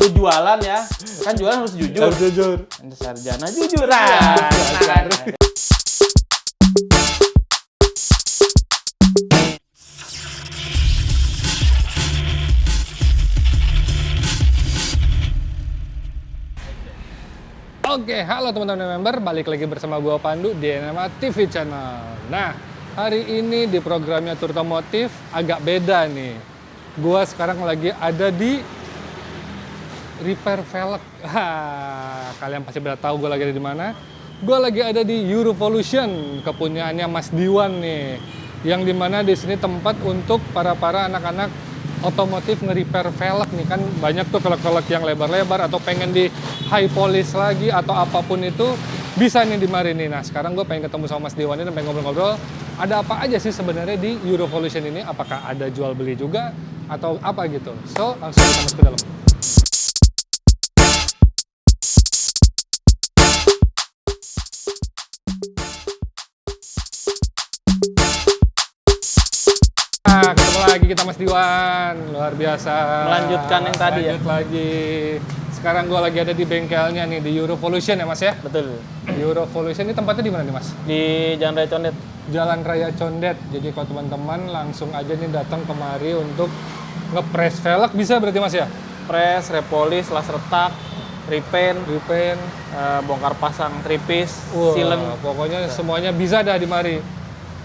lu jualan ya, kan jualan harus jujur. Harus jujur. Anda sarjana jujuran. Oke, halo teman-teman member, balik lagi bersama gua Pandu di NMA TV Channel. Nah, hari ini di programnya Turtomotif agak beda nih. Gua sekarang lagi ada di repair velg. Kalian pasti udah tahu gua lagi ada di mana. Gua lagi ada di Eurovolution, kepunyaannya Mas Diwan nih. Yang dimana di sini tempat untuk para anak-anak otomotif nge-repair velg nih, kan banyak tuh velg-velg yang lebar-lebar atau pengen di high polish lagi atau apapun itu bisa nih di mari nih. Nah, sekarang gue pengen ketemu sama Mas Dewan ini dan pengen ngobrol-ngobrol ada apa aja sih sebenarnya di Eurovolution ini, apakah ada jual beli juga atau apa gitu. So, langsung kita masuk ke dalam. Ketemu lagi kita Mas Diwan, luar biasa. Melanjutkan yang tadi ya. Lanjut lagi. Sekarang gue lagi ada di bengkelnya nih, di Eurovolution ya Mas ya? Betul. Eurovolution ini tempatnya di mana nih Mas? Di Jalan Raya Condet. Jalan Raya Condet. Jadi kalau teman-teman langsung aja nih datang kemari untuk nge-press velg bisa berarti Mas ya? Press, repolis, las retak, repaint, bongkar pasang tripis, sealant. Pokoknya semuanya bisa dah di mari.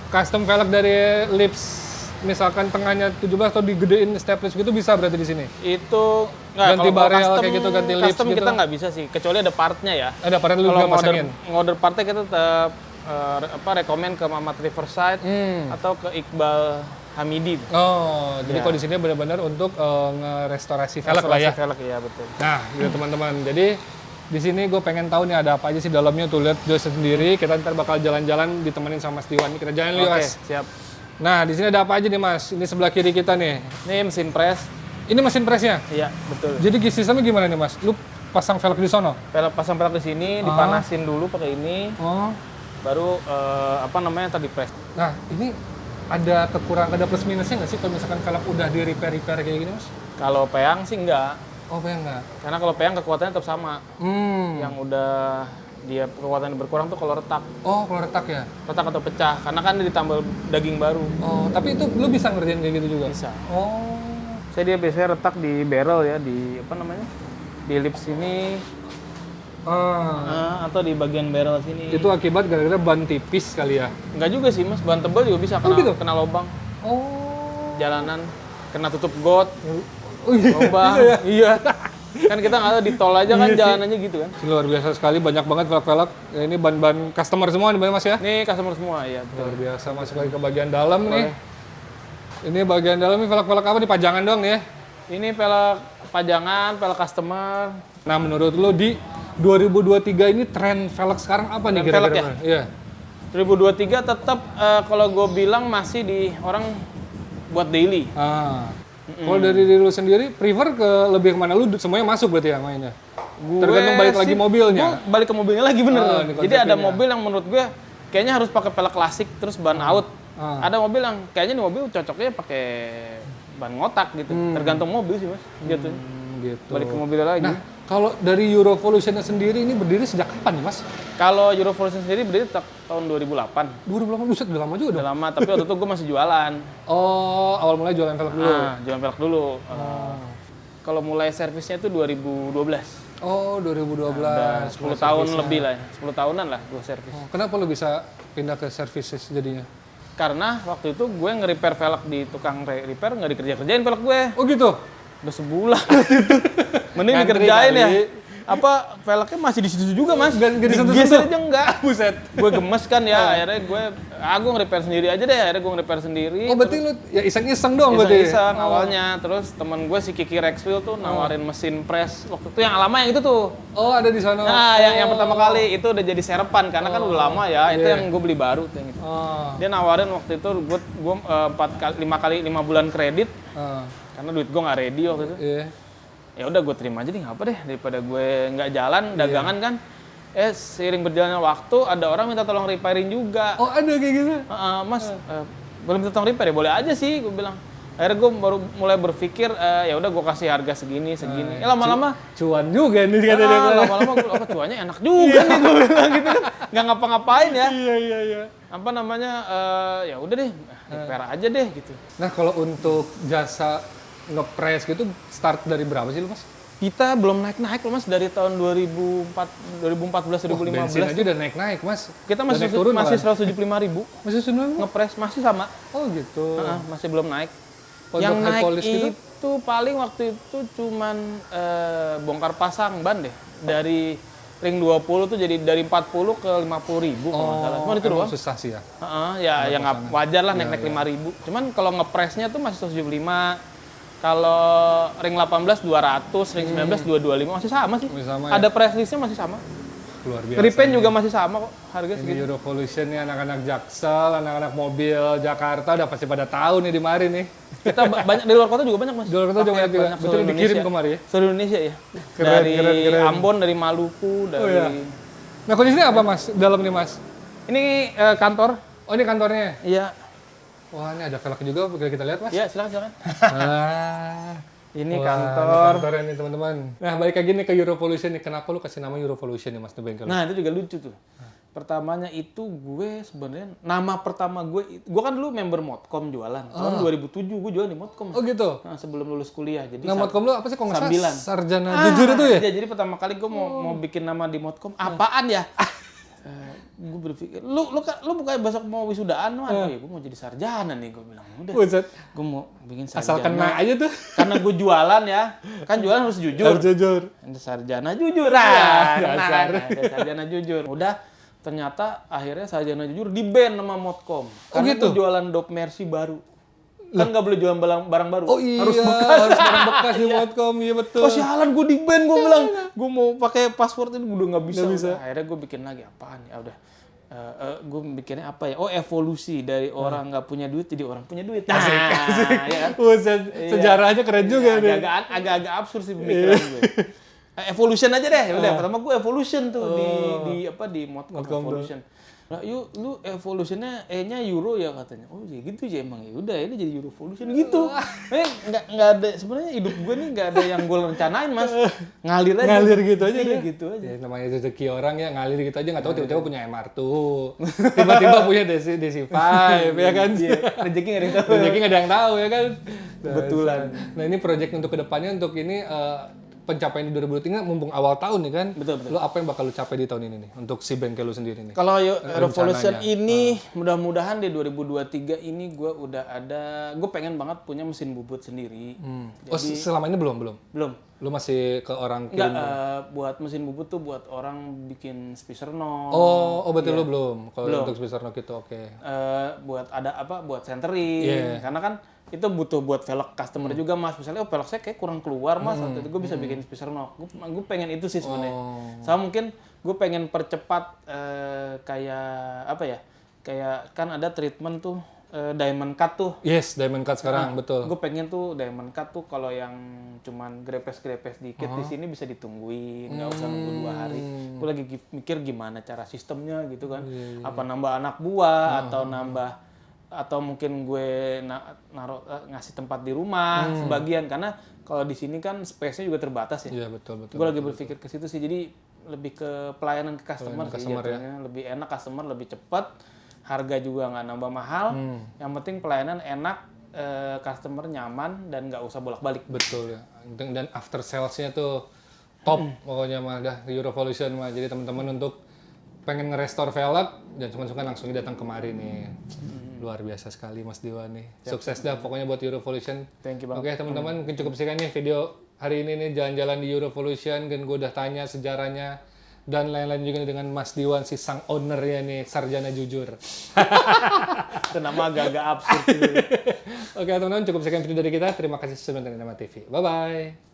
Custom velg dari lips misalkan tengahnya 17 atau digedein staples gitu bisa berarti di sini. Itu nggak, ganti kalau barel custom, kayak gitu, ganti lips custom gitu. kita nggak bisa sih, kecuali ada partnya ya. Ada partnya lu Kalau juga pasangin. ngorder partnya kita tetap rekomend ke Mamat Riverside atau ke Iqbal Hamidi. Oh, jadi Ya. kalau di sini benar-benar untuk ngerestorasi velg lah ya. Velg ya betul. Nah, gitu teman-teman. Jadi di sini gue pengen tahu nih ada apa aja sih dalamnya tuh, lihat dia sendiri. Kita ntar bakal jalan-jalan ditemenin sama Mas Diwan. Kita jalan dulu, Oke, Mas. siap. Nah, di sini ada apa aja nih, Mas? Ini sebelah kiri kita nih. Ini mesin press. Ini mesin pressnya. Iya, betul. Jadi sistemnya gimana nih, Mas? Lu pasang velg di sono? Pasang velg di sini, dipanasin dulu pakai ini, Oh. baru tadi press. Nah, ini ada kekurangan, ada plus minusnya nggak sih kalau misalkan velg udah di repair kayak gini, Mas? Kalau peyang sih enggak, Oh, pengen nggak? karena kalau peyang kekuatannya tetap sama. Yang udah dia kekuatannya berkurang tuh kalau retak. Oh, kalau retak ya? Retak atau pecah, karena kan ditambal daging baru. Oh, tapi itu lu bisa ngerjain kayak gitu juga? Bisa. Oh. Dia biasanya retak di barrel ya, di di lips sini, atau di bagian barrel sini. Itu akibat gara-gara ban tipis kali ya? Enggak juga sih mas, ban tebal juga bisa kena lubang. Oh. Jalanan, kena tutup got, Oh iya. lubang. Bisa ya? Iya. Kan kita nggak tahu di tol aja kan jalanannya gitu kan. Luar biasa sekali, banyak banget velg-velg. Ya, ini ban-ban customer semua nih Mas ya? Nih customer semua ya. Luar biasa, masuk lagi ke bagian dalam nih. Ini bagian dalam nih velg-velg apa nih? Pajangan doang nih ya? Ini velg pajangan, velg customer. Nah, menurut lu di 2023 ini tren velg sekarang apa nih Tren velg kira-kira? ya? Iya. 2023 tetap kalau gue bilang masih di orang buat daily. Kalau dari diri lu sendiri, prefer ke lebih kemana? Lu semuanya masuk berarti ya mainnya? Tergantung balik lagi mobilnya? Gue balik ke mobilnya lagi bener. ini Jadi ada konsepnya. mobil yang menurut gue kayaknya harus pakai velg klasik terus ban out. Ada mobil yang kayaknya nih mobil cocoknya pakai ban ngotak gitu. Tergantung mobil sih mas. Gitu. Gitu. Balik ke mobilnya lagi. Nah, kalau dari Eurovolution sendiri ini berdiri sejak kapan nih mas? Kalau Eurovolution sendiri berdiri tahun 2008. 2008, buset udah lama juga dong? Udah lama, tapi waktu itu gue masih jualan. Oh, awal mulai jualan velg dulu? Jualan velg dulu. Kalau mulai servisnya itu 2012. Oh, 2012. Udah 10 tahun lebih lah ya. 10 tahunan lah gue servis. Oh, kenapa lu bisa pindah ke services jadinya? Karena waktu itu gue nge-repair velg di tukang repair, nggak dikerjain velg gue. Oh gitu? Udah sebulan itu. Mending Ngantri dikerjain kali. ya. Apa velgnya masih di situ juga mas? Nggak disentuh-sentuh? Digeser aja enggak. Buset. Gue gemes kan ya, akhirnya gue nge-repair sendiri aja deh. Akhirnya gue nge-repair sendiri. Oh, berarti lu ya iseng-iseng dong berarti? Iseng awalnya. Terus temen gue si Kiki Rexfield tuh nawarin mesin press. Waktu itu yang lama yang itu tuh. Oh, ada di sana. Nah, yang pertama kali itu udah jadi serapan karena kan udah lama ya. Itu yang gue beli baru tuh yang itu. Dia nawarin waktu itu gue 5 bulan kredit. Karena duit gue nggak ready waktu itu. Iya. Ya udah gue terima aja deh, nggak apa deh daripada gue nggak jalan dagangan kan. Seiring berjalannya waktu ada orang minta tolong repairing juga. Oh, ada kayak gitu? Mas boleh minta tolong repair ya? Boleh aja sih, gue bilang. Akhirnya gue baru mulai berpikir, ya udah gue kasih harga segini. Lama-lama cuan juga nih katanya. Lama-lama gue cuannya enak juga nih gue bilang gitu kan. Nggak ngapa-ngapain ya. Iya. Apa namanya, ya udah deh, repair aja deh gitu. Nah, kalau untuk jasa ngepres gitu start dari berapa sih lu, Mas? Kita belum naik-naik loh Mas, dari tahun 2014, 2015. Bensin aja udah naik-naik, Mas. Kita masih turun, masih 175.000. Masih turun? Ngepres masih sama. Oh gitu. Masih belum naik. Untuk yang naik gitu? itu paling waktu itu cuman bongkar pasang ban deh. Dari ring 20 tuh jadi dari 40 ke 50.000 kalau nggak salah. Cuma itu doang. Susah sih ya? Ya nggak wajar lah naik 5.000. Cuman kalau ngepresnya tuh masih 175. Kalau ring 18 200, ring 19 225 masih sama sih. Sama, ada press listnya masih sama. Luar biasa. Repaint juga masih sama kok, harga ini segitu. Eurovolution nih anak-anak Jaksel, anak-anak mobil Jakarta udah pasti pada tahu nih di mari nih. Kita banyak di luar kota juga banyak Mas. Di luar kota juga banyak juga. Betul dikirim kemari ya? Seluruh Indonesia ya. Keren. Ambon, dari Maluku, dari... iya. Nah kondisinya apa Mas, dalam nih Mas? Ini kantor. Oh ini kantornya? Iya. Wah ini ada velg juga, boleh kita lihat Mas? Iya silakan. Ini Wah, kantor. Ini kantornya nih teman-teman. Nah balik lagi nih ke Eurovolution nih, kenapa lu kasih nama Eurovolution nih Mas di bengkel? Nah itu juga lucu tuh. Pertamanya itu gue sebenarnya nama pertama gue kan dulu member Modcom jualan. Tahun 2007 gue jualan di Modcom. Oh gitu. Nah, sebelum lulus kuliah. Jadi nah Modcom lu apa sih kok nggak Sambilan. Sarjana jujur itu ya? Iya, jadi pertama kali gue mau bikin nama di Modcom. Apaan ya? Gue berpikir, lu bukan besok mau wisudaan, gue mau jadi sarjana nih, gue bilang. Udah, gue mau bikin sarjana. Asal kena aja tuh. Karena gue jualan ya, kan jualan harus jujur. Harus jujur. Sarjana jujur, sarjana jujur. Udah, ternyata akhirnya sarjana jujur di-ban sama Modcom. Karena gitu? gue jualan Dop Mercy baru. Kan nggak boleh jualan barang baru. Oh iya, harus barang bekas di Modcom, iya betul. Oh sialan, gue di-ban, gue bilang. Gue mau pakai password ini, udah nggak bisa. Akhirnya gue bikin lagi, apaan ya, udah. Gue bikinnya apa ya? Oh evolusi dari orang nggak punya duit jadi orang punya duit. Asik. Ya kan? Sejarahnya keren juga nih. Agak absurd sih pemikiran gue. Evolution aja deh. Udah pertama gue evolution tuh di Modcom Evolution. Nah, lu evolutionnya E-nya euro ya katanya. Oh ya gitu aja emang ya. Udah ini jadi Eurovolution gitu. Nggak ada sebenarnya hidup gue nih nggak ada yang gue rencanain Mas. Ngalir aja. Ngalir gitu aja deh. Gitu aja. Ya, namanya rezeki orang ya ngalir gitu aja, nggak tahu tiba-tiba punya MR2. Tiba-tiba punya DC5 ya kan. Rezeki nggak ada yang tahu. Rezeki nggak ada yang tahu ya kan. Kebetulan. Nah ini project untuk kedepannya untuk ini pencapaian di 2023 mumpung awal tahun nih kan. Betul. Lu apa yang bakal lu capai di tahun ini nih untuk si bengkel lu sendiri nih? Kalau Revolution ini mudah-mudahan di 2023 ini gue pengen banget punya mesin bubut sendiri. Jadi, selama ini belum? Belum. Lu masih ke orang kirim? Enggak, buat mesin bubut tuh buat orang bikin spacer knock. Oh betul lu belum. Kalau untuk spacer knock itu oke. Buat buat centering. Karena kan itu butuh buat velg customer juga Mas. Misalnya velg saya kayak kurang keluar Mas, waktu itu gue bisa bikin spacer knock. Gue pengen itu sih sebenarnya. Sama mungkin gue pengen percepat kayak apa ya? Kayak kan ada treatment tuh diamond cut tuh. Yes, diamond cut sekarang betul. Gue pengen tuh diamond cut tuh kalau yang cuman grepes-grepes dikit di sini bisa ditungguin, nggak usah nunggu 2 hari. Gue lagi mikir gimana cara sistemnya gitu kan. Apa nambah anak buah atau mungkin gue ngasih tempat di rumah sebagian, karena kalau di sini kan space-nya juga terbatas ya. Iya betul. Gue lagi berpikir ke situ sih, jadi lebih ke pelayanan ke customer sih jatuhnya. Lebih enak customer, lebih cepat, harga juga nggak nambah mahal. Yang penting pelayanan enak, customer nyaman dan nggak usah bolak-balik. Betul ya. Dan after sales-nya tuh top pokoknya mah dah Eurovolution mah. Jadi teman-teman untuk pengen nge-restore velg dan suka-suka langsung datang kemari nih. Luar biasa sekali Mas Diwan nih. Sukses dah pokoknya buat Eurovolution. Thank you Bang. Oke teman-teman, mungkin cukup sekian nih video hari ini nih jalan-jalan di Eurovolution, dan gue udah tanya sejarahnya dan lain-lain juga nih dengan Mas Diwan si sang owner-nya nih, sarjana jujur. Itu nama agak-agak absurd. Oke teman-teman, cukup sekian video dari kita. Terima kasih sudah nonton Nama TV. Bye-bye.